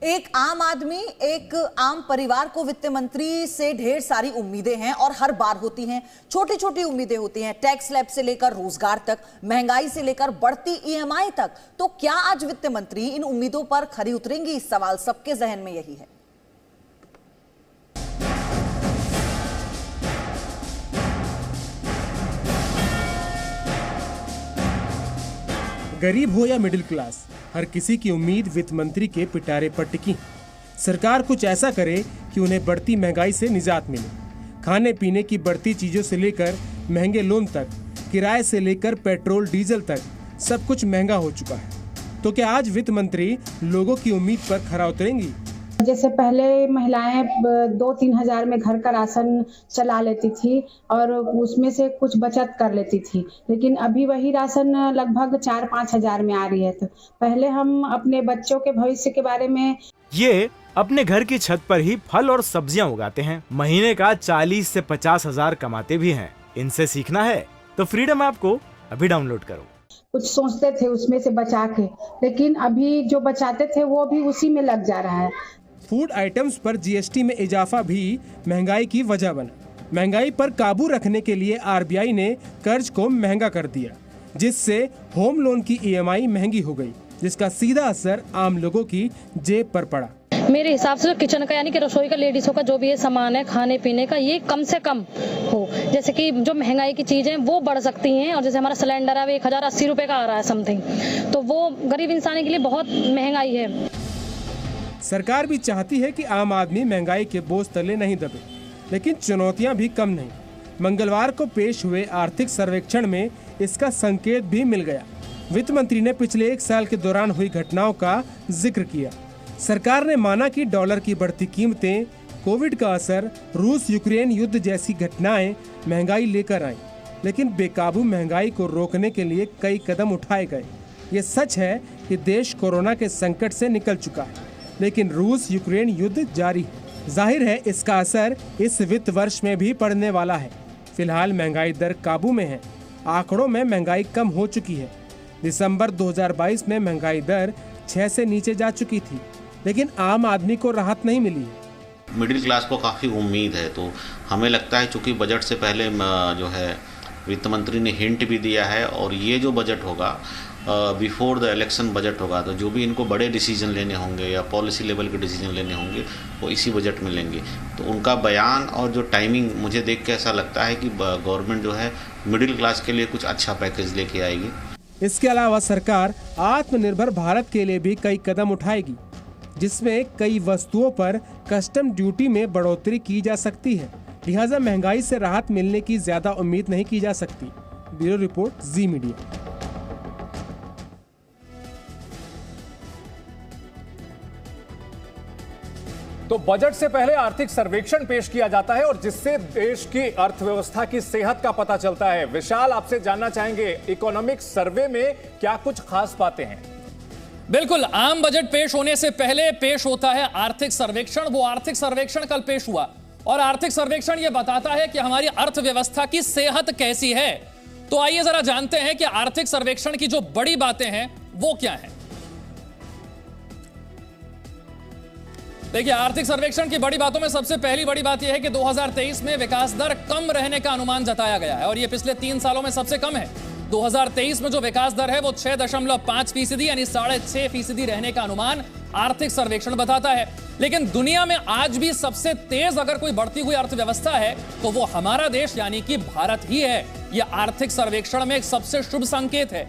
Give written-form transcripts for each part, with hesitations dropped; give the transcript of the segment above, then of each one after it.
एक आम आदमी, एक आम परिवार को वित्त मंत्री से ढेर सारी उम्मीदें हैं और हर बार होती हैं। छोटी छोटी उम्मीदें होती हैं, टैक्स स्लैब से लेकर रोजगार तक, महंगाई से लेकर बढ़ती ईएमआई तक। तो क्या आज वित्त मंत्री इन उम्मीदों पर खरी उतरेंगी? इस सवाल सबके जहन में यही है। गरीब हो या मिडिल क्लास, हर किसी की उम्मीद वित्त मंत्री के पिटारे पर टिकी। सरकार कुछ ऐसा करे कि उन्हें बढ़ती महंगाई से निजात मिले। खाने पीने की बढ़ती चीजों से लेकर महंगे लोन तक, किराए से लेकर पेट्रोल डीजल तक सब कुछ महंगा हो चुका है। तो क्या आज वित्त मंत्री लोगों की उम्मीद पर खरा उतरेंगी? जैसे पहले महिलाएं 2-3 हजार में घर का राशन चला लेती थी और उसमें से कुछ बचत कर लेती थी, लेकिन अभी वही राशन लगभग 4-5 हजार में आ रही है। तो पहले हम अपने बच्चों के भविष्य के बारे में ये अपने घर की छत पर ही फल और सब्जियां उगाते हैं। महीने का 40 से 50 हजार कमाते भी हैं। इनसे सीखना है तो फ्रीडम ऐप को अभी डाउनलोड करो। कुछ सोचते थे उसमें से बचा के, लेकिन अभी जो बचाते थे वो भी उसी में लग जा रहा है। फूड आइटम्स पर जीएसटी में इजाफा भी महंगाई की वजह बना। महंगाई पर काबू रखने के लिए आरबीआई ने कर्ज को महंगा कर दिया, जिससे होम लोन की ईएमआई महंगी हो गई, जिसका सीधा असर आम लोगों की जेब पर पड़ा। मेरे हिसाब से किचन का यानी कि रसोई का, लेडीजों का जो भी ये सामान है खाने पीने का, ये कम से कम हो। जैसे कि जो महंगाई की चीजें वो बढ़ सकती हैं, और जैसे हमारा सिलेंडर है 1080 रुपए का आ रहा है समथिंग, तो वो गरीब इंसान के लिए बहुत महंगाई है। सरकार भी चाहती है कि आम आदमी महंगाई के बोझ तले नहीं दबे, लेकिन चुनौतियां भी कम नहीं। मंगलवार को पेश हुए आर्थिक सर्वेक्षण में इसका संकेत भी मिल गया। वित्त मंत्री ने पिछले 1 साल के दौरान हुई घटनाओं का जिक्र किया। सरकार ने माना कि डॉलर की बढ़ती कीमतें, कोविड का असर, रूस यूक्रेन युद्ध जैसी घटनाएं महंगाई लेकर आईं, लेकिन बेकाबू महंगाई को रोकने के लिए कई कदम उठाए गए। ये सच है कि देश कोरोना के संकट से निकल चुका है, लेकिन रूस यूक्रेन युद्ध जारी है। जाहिर है इसका असर इस वित्त वर्ष में भी पड़ने वाला है। फिलहाल महंगाई दर काबू में है। आंकड़ों में महंगाई कम हो चुकी है। दिसंबर 2022 में महंगाई दर 6 से नीचे जा चुकी थी, लेकिन आम आदमी को राहत नहीं मिली है। मिडिल क्लास को काफ़ी उम्मीद है, तो हमें लगता है चूँकि बजट से पहले जो है वित्त मंत्री ने हिंट भी दिया है, और ये जो बजट होगा बिफोर द इलेक्शन बजट होगा, तो जो भी इनको बड़े डिसीजन लेने होंगे या पॉलिसी लेवल के डिसीजन लेने होंगे वो इसी बजट में लेंगे। तो उनका बयान और जो टाइमिंग मुझे देख के ऐसा लगता है कि गवर्नमेंट जो है मिडिल क्लास के लिए कुछ अच्छा पैकेज लेके आएगी। इसके अलावा सरकार आत्मनिर्भर भारत के लिए भी कई कदम उठाएगी, जिसमें कई वस्तुओं पर कस्टम ड्यूटी में बढ़ोतरी की जा सकती है। लिहाजा महंगाई से राहत मिलने की ज्यादा उम्मीद नहीं की जा सकती। ब्यूरो रिपोर्ट, जी मीडिया। तो बजट से पहले आर्थिक सर्वेक्षण पेश किया जाता है, और जिससे देश की अर्थव्यवस्था की सेहत का पता चलता है। विशाल, आपसे जानना चाहेंगे इकोनॉमिक सर्वे में क्या कुछ खास बातें हैं? बिल्कुल, आम बजट पेश होने से पहले पेश होता है आर्थिक सर्वेक्षण। वो आर्थिक सर्वेक्षण कल पेश हुआ, और आर्थिक सर्वेक्षण ये बताता है कि हमारी अर्थव्यवस्था की सेहत कैसी है। तो आइए जरा जानते हैं कि आर्थिक सर्वेक्षण की जो बड़ी बातें हैं वो क्या हैं। देखिए, आर्थिक सर्वेक्षण की बड़ी बातों में सबसे पहली बड़ी बात यह है कि 2023 में विकास दर कम रहने का अनुमान जताया गया है, और यह पिछले 3 सालों में सबसे कम है। 2023 में जो विकास दर है वो 6.5% यानी 6.5% रहने का अनुमान आर्थिक सर्वेक्षण बताता है। लेकिन दुनिया में आज भी सबसे तेज अगर कोई बढ़ती हुई अर्थव्यवस्था है तो वो हमारा देश यानी कि भारत ही है। यह आर्थिक सर्वेक्षण में एक सबसे शुभ संकेत है।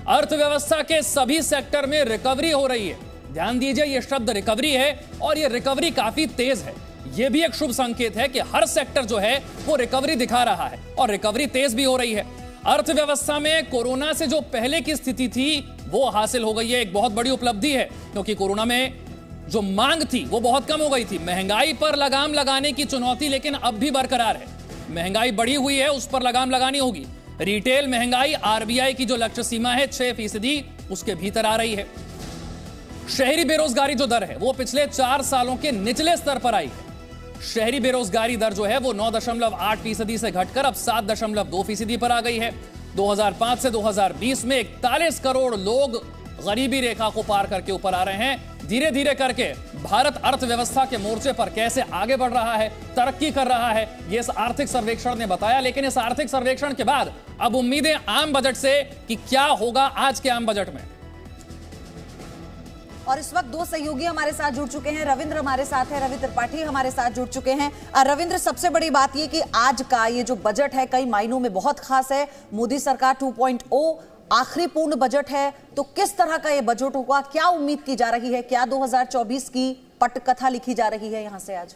अर्थव्यवस्था के सभी सेक्टर में रिकवरी हो रही है। ध्यान दीजिए, यह शब्द रिकवरी है, और यह रिकवरी काफी तेज है। यह भी एक शुभ संकेत है कि हर सेक्टर जो है वो रिकवरी दिखा रहा है, और रिकवरी तेज भी हो रही है। अर्थव्यवस्था में कोरोना से जो पहले की स्थिति थी वो हासिल हो गई है। एक बहुत बड़ी उपलब्धि है, क्योंकि कोरोना में जो मांग थी वो बहुत कम हो गई थी। महंगाई पर लगाम लगाने की चुनौती लेकिन अब भी बरकरार है। महंगाई बढ़ी हुई है, उस पर लगाम लगानी होगी। रिटेल महंगाई आरबीआई की जो लक्ष्य सीमा है 6%, उसके भीतर आ रही है। शहरी बेरोजगारी जो दर है वो पिछले 4 सालों के निचले स्तर पर आई है। शहरी बेरोजगारी दर जो है वो 9.8% से घटकर अब 7.2% पर आ गई है। 2005 से 2020 में 41 करोड़ लोग गरीबी रेखा को पार करके ऊपर आ रहे हैं। धीरे धीरे करके भारत अर्थव्यवस्था के मोर्चे पर कैसे आगे बढ़ रहा है, तरक्की कर रहा है, ये इस आर्थिक सर्वेक्षण ने बताया। लेकिन इस आर्थिक सर्वेक्षण के बाद अब उम्मीदें आम बजट से कि क्या होगा आज के आम बजट में। और इस वक्त दो सहयोगी हमारे साथ जुड़ चुके हैं। रविंद्र हमारे साथ है, रवि त्रिपाठी हमारे साथ जुड़ चुके हैं। रविंद्र, सबसे बड़ी बात ये कि आज का ये जो बजट है कई मायनों में बहुत खास है। मोदी सरकार 2.0 आखिरी पूर्ण बजट है, तो किस तरह का ये बजट होगा, क्या उम्मीद की जा रही है, क्या 2024 की पटकथा लिखी जा रही है यहां से आज?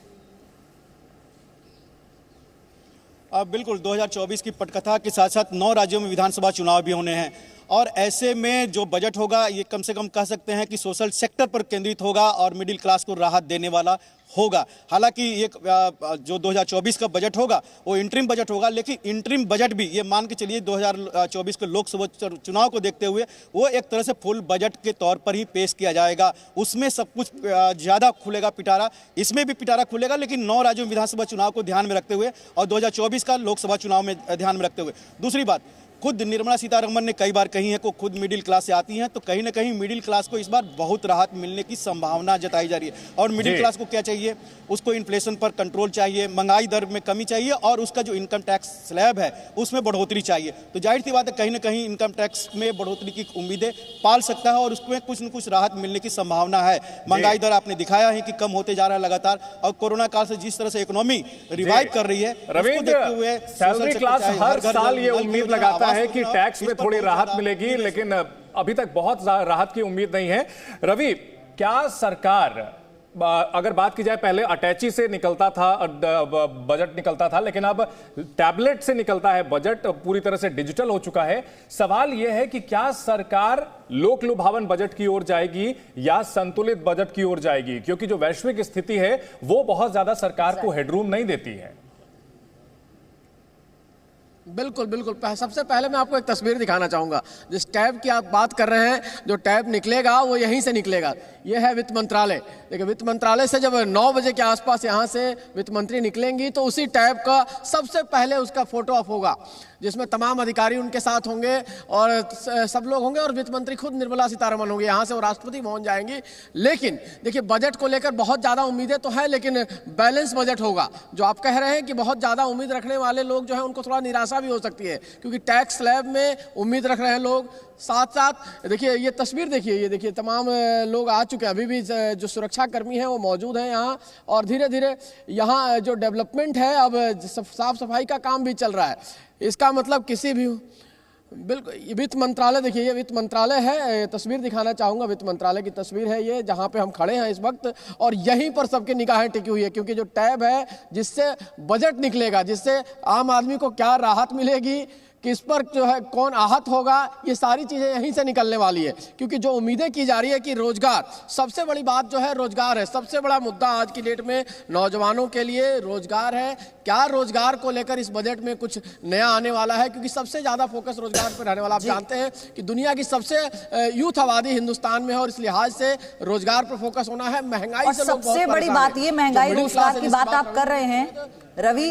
बिल्कुल, 2024 की पटकथा के साथ साथ 9 राज्यों में विधानसभा चुनाव भी होने हैं और ऐसे में जो बजट होगा ये कम से कम कह सकते हैं कि सोशल सेक्टर पर केंद्रित होगा और मिडिल क्लास को राहत देने वाला होगा। हालांकि ये जो 2024 का बजट होगा वो इंटरिम बजट होगा, लेकिन इंटरिम बजट भी ये मान के चलिए 2024 के लोकसभा चुनाव को देखते हुए वो एक तरह से फुल बजट के तौर पर ही पेश किया जाएगा। उसमें सब कुछ ज़्यादा खुलेगा पिटारा, इसमें भी पिटारा खुलेगा, लेकिन 9 राज्यों में विधानसभा चुनाव को ध्यान में रखते हुए और 2024 का लोकसभा चुनाव में ध्यान में रखते हुए। दूसरी बात, खुद निर्मला सीतारमण ने कई बार कही है कि खुद मिडिल क्लास से आती हैं, तो कहीं ना कहीं मिडिल क्लास को इस बार बहुत राहत मिलने की संभावना जताई जा रही है। और मिडिल क्लास को क्या चाहिए, उसको इन्फ्लेशन पर कंट्रोल चाहिए, महंगाई दर में कमी चाहिए और उसका जो इनकम टैक्स स्लैब है उसमें बढ़ोतरी चाहिए। तो जाहिर सी बात है कहीं ना कहीं इनकम टैक्स में बढ़ोतरी की उम्मीदें पाल सकता है और उसमें कुछ न कुछ राहत मिलने की संभावना है। महंगाई दर आपने दिखाया है कि कम होते जा रहा है लगातार, और कोरोना काल से जिस तरह से इकोनॉमी रिवाइव कर रही है उसको देखते हुए सैलरी क्लास हर साल ये उम्मीद लगाता है कि टैक्स में थोड़ी राहत मिलेगी, लेकिन अभी तक बहुत राहत की उम्मीद नहीं है। रवि, क्या सरकार, अगर बात की जाए पहले अटैची से निकलता था बजट निकलता था, लेकिन अब टैबलेट से निकलता है बजट, पूरी तरह से डिजिटल हो चुका है। सवाल यह है कि क्या सरकार लोक लुभावन बजट की ओर जाएगी या संतुलित बजट की ओर जाएगी, क्योंकि जो वैश्विक स्थिति है वो बहुत ज्यादा सरकार को हेडरूम नहीं देती है। बिल्कुल बिल्कुल, सबसे पहले मैं आपको एक तस्वीर दिखाना चाहूँगा। जिस टैब की आप बात कर रहे हैं, जो टैब निकलेगा वो यहीं से निकलेगा। ये है वित्त मंत्रालय। देखिए, वित्त मंत्रालय से जब 9 बजे के आसपास यहाँ से वित्त मंत्री निकलेंगी तो उसी टैब का सबसे पहले उसका फोटो ऑफ होगा, जिसमें तमाम अधिकारी उनके साथ होंगे और सब लोग होंगे और वित्त मंत्री खुद निर्मला सीतारमण होंगे। यहाँ से वो राष्ट्रपति भवन जाएंगी। लेकिन देखिए, बजट को लेकर बहुत ज़्यादा उम्मीदें तो है, लेकिन बैलेंस बजट होगा। जो आप कह रहे हैं कि बहुत ज़्यादा उम्मीद रखने वाले लोग जो है उनको थोड़ा निराशा भी हो सकती है, क्योंकि टैक्स स्लैब में उम्मीद रख रहे हैं लोग। साथ साथ देखिए ये तस्वीर देखिए, ये देखिए तमाम लोग आ चुके हैं। अभी भी जो सुरक्षा कर्मी हैं वो मौजूद हैं यहाँ, और धीरे धीरे यहाँ जो डेवलपमेंट है, अब साफ सफाई का काम भी चल रहा है। इसका मतलब किसी भी बिल्कुल, वित्त मंत्रालय देखिए, ये वित्त मंत्रालय है। तस्वीर दिखाना चाहूँगा, वित्त मंत्रालय की तस्वीर है ये, जहाँ पे हम खड़े हैं इस वक्त, और यहीं पर सबकी निगाहें टिकी हुई है, क्योंकि जो टैब है जिससे बजट निकलेगा, जिससे आम आदमी को क्या राहत मिलेगी, किस पर जो है कौन आहत होगा, ये सारी चीज़ें यहीं से निकलने वाली है। क्योंकि जो उम्मीदें की जा रही है कि रोजगार, सबसे बड़ी बात जो है रोजगार है। सबसे बड़ा मुद्दा आज की डेट में नौजवानों के लिए रोजगार है। क्या रोजगार को लेकर इस बजट में कुछ नया आने वाला है, क्योंकि सबसे ज़्यादा फोकस रोजगार पर रहने वाला। आप जानते हैं कि दुनिया की सबसे यूथ आबादी हिंदुस्तान में है और इस लिहाज से रोजगार पर फोकस होना है। महंगाई से सबसे बड़ी बात ये महंगाई, रोजगार की बात आप कर रहे हैं रवि,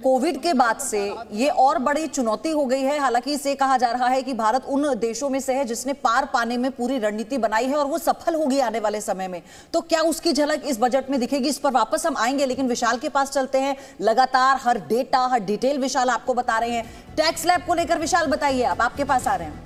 कोविड के बाद से ये और बड़ी चुनौती हो गई है। हालांकि इसे कहा जा रहा है कि भारत उन देशों में से है जिसने पार पाने में पूरी रणनीति बनाई है और वो सफल होगी आने वाले समय में। तो क्या उसकी झलक इस बजट में दिखेगी, इस पर वापस हम आएंगे, लेकिन विशाल के पास चलते हैं। लगातार हर डेटा, हर डिटेल विशाल आपको बता रहे हैं। टैक्स स्लैब को लेकर विशाल बताइए, आप आपके पास आ रहे हैं।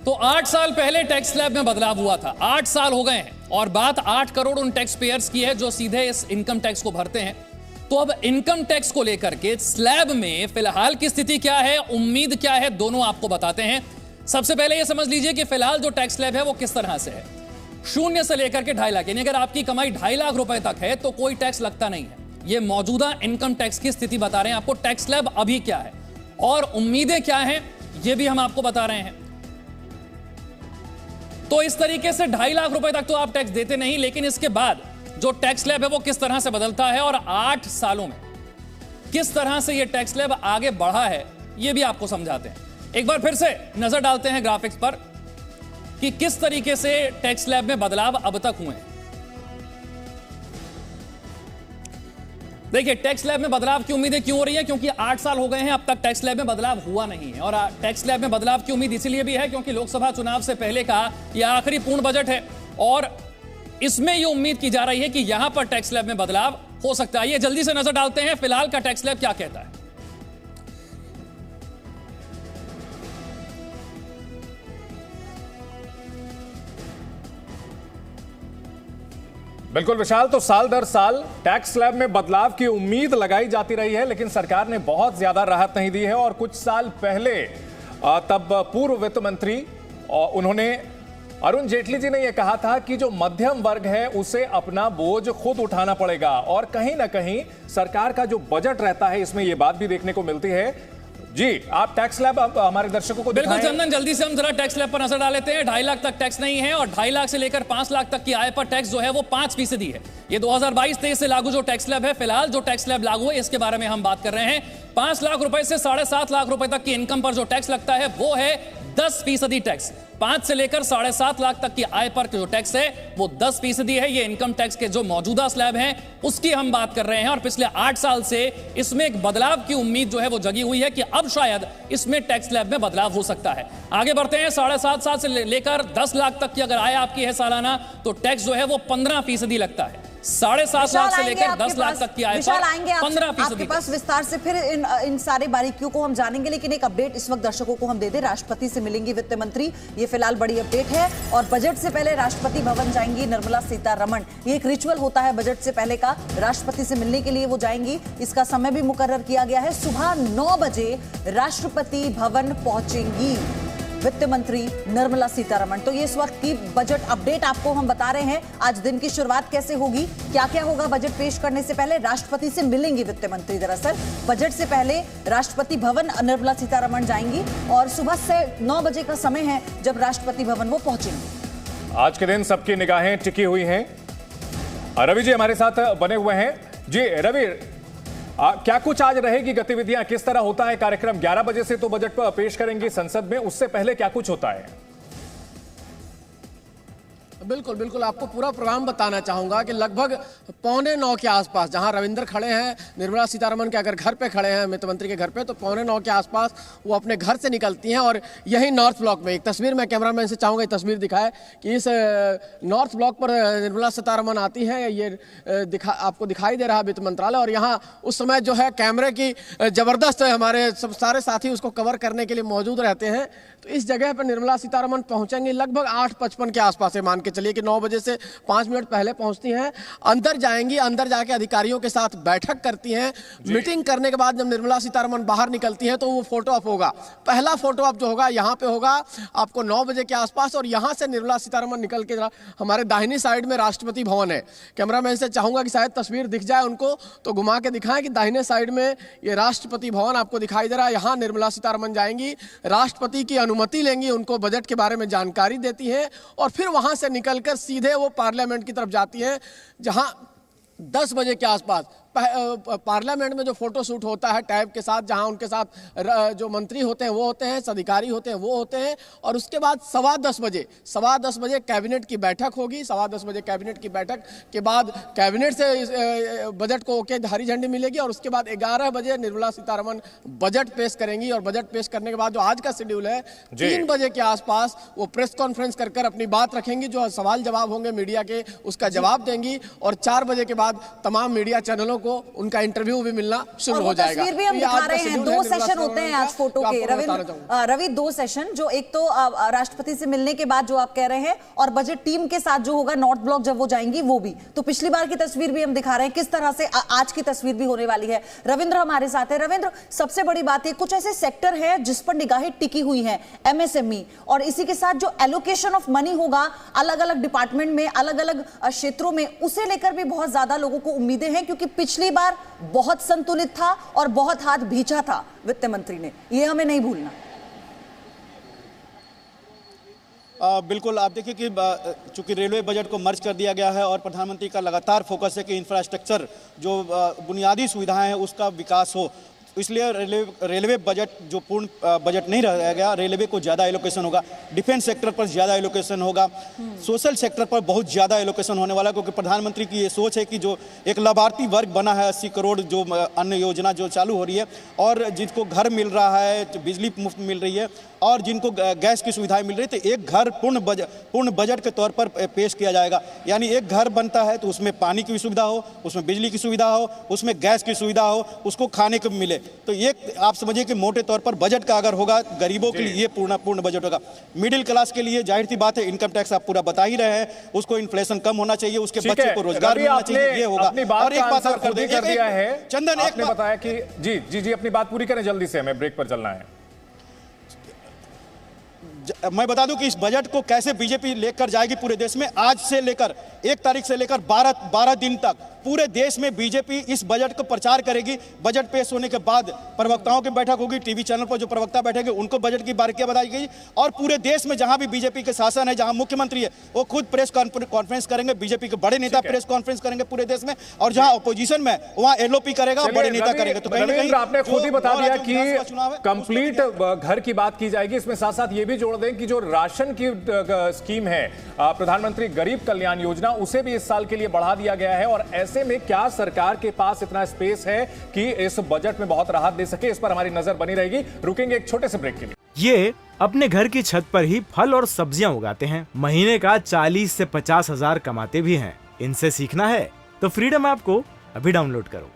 तो 8 साल पहले टैक्स स्लैब में बदलाव हुआ था, 8 साल हो गए हैं, और बात 8 करोड़ उन टैक्स पेयर्स की है जो सीधे इस इनकम टैक्स को भरते हैं। तो अब इनकम टैक्स को लेकर के स्लैब में फिलहाल की स्थिति क्या है, उम्मीद क्या है, दोनों आपको बताते हैं। सबसे पहले यह समझ लीजिए कि फिलहाल जो टैक्स स्लैब है वो किस तरह से है। 0 से लेकर के 2.5 लाख, यानी अगर आपकी कमाई 2.5 लाख रुपए तक है तो कोई टैक्स लगता नहीं है। ये मौजूदा इनकम टैक्स की स्थिति बता रहे हैं आपको। टैक्स स्लैब अभी क्या है और उम्मीदें क्या हैं, ये भी हम आपको बता रहे हैं। तो इस तरीके से 2.5 लाख रुपए तक तो आप टैक्स देते नहीं, लेकिन इसके बाद जो टैक्स स्लैब है वो किस तरह से बदलता है और 8 सालों में किस तरह से ये टैक्स स्लैब आगे बढ़ा है, ये भी आपको समझाते हैं। एक बार फिर से नजर डालते हैं ग्राफिक्स पर कि किस तरीके से टैक्स स्लैब में बदलाव अब तक हुए हैं। देखिए, टैक्स स्लैब में बदलाव की उम्मीदें क्यों हो रही है, क्योंकि 8 साल हो गए हैं, अब तक टैक्स स्लैब में बदलाव हुआ नहीं है। और टैक्स स्लैब में बदलाव की उम्मीद इसीलिए भी है क्योंकि लोकसभा चुनाव से पहले का यह आखिरी पूर्ण बजट है और इसमें यह उम्मीद की जा रही है कि यहां पर टैक्स स्लैब में बदलाव हो सकता है। ये जल्दी से नजर डालते हैं फिलहाल का टैक्स स्लैब क्या कहता है। बिल्कुल विशाल, तो साल दर साल टैक्स स्लैब में बदलाव की उम्मीद लगाई जाती रही है, लेकिन सरकार ने बहुत ज्यादा राहत नहीं दी है। और कुछ साल पहले तब पूर्व वित्त मंत्री उन्होंने अरुण जेटली जी ने यह कहा था कि जो मध्यम वर्ग है उसे अपना बोझ खुद उठाना पड़ेगा। और कहीं ना कहीं सरकार का जो बजट रहता है इसमें यह बात भी देखने को मिलती है। जी, आप टैक्स स्लैब हमारे दर्शकों को बिल्कुल चंदन, जल्दी से हम जरा टैक्स स्लैब पर नजर डाल लेते हैं। 2.5 लाख तक टैक्स नहीं है और 2.5 लाख से लेकर 5 लाख तक की आय पर टैक्स जो है वो 5% है। ये 2022-23 से लागू जो टैक्स स्लैब है, फिलहाल जो टैक्स स्लैब लागू है इसके बारे में हम बात कर रहे हैं। 5 लाख रुपए से 7.5 लाख रुपए तक की इनकम पर जो टैक्स लगता है वो है 10% टैक्स। 5 से लेकर 7.5 लाख तक की आय पर जो टैक्स है वो 10% है। ये इनकम टैक्स के जो मौजूदा स्लैब हैं उसकी हम बात कर रहे हैं। और पिछले 8 साल से इसमें एक बदलाव की उम्मीद जो है वो जगी हुई है कि अब शायद इसमें टैक्स स्लैब में बदलाव हो सकता है। आगे बढ़ते हैं। 7.5 से लेकर 10 लाख तक की अगर आय आपकी है सालाना, तो टैक्स जो है वो 15% लगता है। 7.5 लाख से लेकर 10 लाख तक की आय पर 15%। आपके पास विस्तार से फिर इन सारे बारीकियों को हम जानेंगे, लेकिन एक अपडेट इस वक्त दर्शकों को हम दे दें। राष्ट्रपति से मिलेंगी वित्त मंत्री, ये फिलहाल बड़ी अपडेट है। और बजट से पहले राष्ट्रपति भवन जाएंगी निर्मला सीतारमण। ये एक रिचुअल होता है बजट से पहले का, राष्ट्रपति से मिलने के लिए वो जाएंगी। इसका समय भी मुकर्रर किया गया है, सुबह 9 बजे राष्ट्रपति भवन पहुंचेंगी वित्त मंत्री निर्मला सीतारमण। तो ये इस वक्त की बजट अपडेट आपको हम बता रहे हैं। आज दिन की शुरुआत कैसे होगी, क्या क्या होगा बजट पेश करने से पहले। राष्ट्रपति से मिलेंगी वित्त मंत्री। दरअसल बजट से पहले राष्ट्रपति भवन निर्मला सीतारमण जाएंगी और सुबह से 9 बजे का समय है जब राष्ट्रपति भवन वो पहुंचेंगे। आज के दिन सबकी निगाहें टिकी हुई हैं। रवि जी हमारे साथ बने हुए हैं। जी रवि, क्या कुछ आज रहेगी गतिविधियां, किस तरह होता है कार्यक्रम? 11 बजे से तो बजट पर पेश करेंगे संसद में, उससे पहले क्या कुछ होता है? बिल्कुल बिल्कुल, आपको पूरा प्रोग्राम बताना चाहूंगा कि लगभग 8:45 के आसपास, जहां रविंद्र खड़े हैं, निर्मला सीतारमण के अगर घर पे खड़े हैं वित्त मंत्री के घर पे, तो 8:45 के आसपास वो अपने घर से निकलती हैं। और यही नॉर्थ ब्लॉक में एक तस्वीर मैं कैमरामैन से चाहूंगा ये तस्वीर दिखाए कि इस नॉर्थ ब्लॉक पर निर्मला सीतारमण आती है। ये आपको दिखाई दे रहा है वित्त मंत्रालय। और यहाँ उस समय जो है कैमरे की जबरदस्त हमारे सब सारे साथी उसको कवर करने के लिए मौजूद रहते हैं। तो इस जगह पर निर्मला सीतारमण पहुंचेंगी लगभग 8:55 के आसपास। मान के चलिए कि 9 बजे से 5 मिनट पहले पहुंचती हैं। अंदर जाएंगी, अंदर जाके अधिकारियों के साथ बैठक करती हैं। मीटिंग करने के बाद जब निर्मला सीतारमण बाहर निकलती हैं तो वो फोटो ऑप होगा। पहला फोटो ऑप जो होगा यहाँ पे होगा आपको 9 बजे के आसपास। और यहाँ से निर्मला सीतारमण निकल के हमारे दाहिनी साइड में राष्ट्रपति भवन है। कैमरामैन से चाहूंगा कि शायद तस्वीर दिख जाए उनको, तो घुमा के दिखाएं कि दाहिने साइड में ये राष्ट्रपति भवन आपको दिखाई दे रहा है। यहाँ निर्मला सीतारमण जाएंगी, राष्ट्रपति की अनुमति लेंगी, उनको बजट के बारे में जानकारी देती है और फिर वहां से निकलकर सीधे वो पार्लियामेंट की तरफ जाती हैं, जहां 10 बजे के आसपास पार्लियामेंट में जो फोटो शूट होता है टैब के साथ, जहां उनके साथ जो मंत्री होते हैं वो होते हैं, अधिकारी होते हैं वो होते हैं। और उसके बाद 10:15 बजे कैबिनेट की बैठक होगी। 10:15 बजे कैबिनेट की बैठक के बाद कैबिनेट से बजट को ओके हरी झंडी मिलेगी। और उसके बाद 11 बजे निर्मला सीतारमण बजट पेश करेंगी। और बजट पेश करने के बाद जो आज का शेड्यूल है 3 बजे के आसपास वो प्रेस कॉन्फ्रेंस कर अपनी बात रखेंगी। जो सवाल जवाब होंगे मीडिया के उसका जवाब देंगी। और 4 बजे के बाद तमाम मीडिया चैनलों को उनका इंटरव्यू भी मिलना शुरू हो जाएगा। तस्वीर भी हम दिखा रहे हैं, 2 सेशन होते हैं आज फोटो के। रवि 2 सेशन, जो एक तो राष्ट्रपति से मिलने के बाद जो आप कह रहे हैं, और बजट टीम के साथ जो होगा नॉर्थ ब्लॉक जब वो जाएंगी वो भी। तो पिछली बार की तस्वीर भी हम दिखा रहे हैं, किस तरह से आज की तस्वीर भी होने वाली है। रविंद्र हमारे साथ है। रविंद्र, सबसे बड़ी बात है कुछ ऐसे सेक्टर है जिस पर निगाहें टिकी हुई है, MSME, और इसी के साथ जो एलोकेशन ऑफ मनी होगा अलग अलग डिपार्टमेंट में, अलग अलग क्षेत्रों में, उसे लेकर भी बहुत ज्यादा लोगों को उम्मीदें हैं, क्योंकि पिछली बार बहुत संतुलित था और बहुत हाथ भींचा था वित्त मंत्री ने, ये हमें नहीं भूलना। बिल्कुल, आप देखिए कि चूंकि रेलवे बजट को मर्ज कर दिया गया है और प्रधानमंत्री का लगातार फोकस है कि इंफ्रास्ट्रक्चर जो बुनियादी सुविधाएं हैं उसका विकास हो, इसलिए रेलवे बजट जो पूर्ण बजट नहीं रह गया। रेलवे को ज़्यादा एलोकेशन होगा, डिफेंस सेक्टर पर ज़्यादा एलोकेशन होगा, सोशल सेक्टर पर बहुत ज़्यादा एलोकेशन होने वाला है। क्योंकि प्रधानमंत्री की ये सोच है कि जो एक लाभार्थी वर्ग बना है 80 करोड़, जो अन्य योजना जो चालू हो रही है और जिसको घर मिल रहा है, बिजली मुफ्त मिल रही है, और जिनको गैस की सुविधाएं मिल रही, तो एक घर पूर्ण बजट के तौर पर पेश किया जाएगा। यानी एक घर बनता है तो उसमें पानी की भी सुविधा हो, उसमें बिजली की सुविधा हो, उसमें गैस की सुविधा हो, उसको खाने को भी मिले। तो ये आप समझिए कि मोटे तौर पर बजट का अगर होगा गरीबों के लिए ये पूर्ण बजट होगा। मिडिल क्लास के लिए जाहिर सी बात है इनकम टैक्स आप पूरा बता ही रहे हैं, उसको इन्फ्लेशन कम होना चाहिए, उसके बच्चे को रोजगार मिलना चाहिए, ये होगा। और एक बात और कर दिया है चंदन, आपने बताया कि जी अपनी बात पूरी करें जल्दी से, हमें ब्रेक पर चलना है। मैं बता दूं कि इस बजट को कैसे बीजेपी लेकर जाएगी पूरे देश में। आज से लेकर 1 तारीख से लेकर 12 दिन तक पूरे देश में बीजेपी इस बजट को प्रचार करेगी। बजट पेश होने के बाद प्रवक्ताओं की बैठक होगी, टीवी चैनल पर जो प्रवक्ता बैठेंगे उनको बजट की बारीकियां बताई गई, और पूरे देश में जहां भी बीजेपी के शासन है, जहां मुख्यमंत्री है, वो खुद प्रेस कॉन्फ्रेंस करेंगे, बीजेपी के बड़े नेता प्रेस कॉन्फ्रेंस करेंगे पूरे देश में, और जहां अपोजिशन में वहां एलओपी करेगा, बड़े नेता करेंगे। तो कहीं आपने खुद ही बता दिया कि कंप्लीट घर की बात की जाएगी। इसमें साथ साथ ये भी जोड़ दें कि जो राशन की स्कीम है, प्रधानमंत्री गरीब कल्याण योजना, उसे भी इस साल के लिए बढ़ा दिया गया है। और ऐसे में क्या सरकार के पास इतना स्पेस है कि इस बजट में बहुत राहत दे सके, इस पर हमारी नजर बनी रहेगी। रुकेंगे एक छोटे से ब्रेक के लिए। ये अपने घर की छत पर ही फल और सब्जियां उगाते हैं, महीने का 40 से 50 हजार कमाते भी हैं। इनसे सीखना है तो फ्रीडम ऐप को अभी डाउनलोड करो।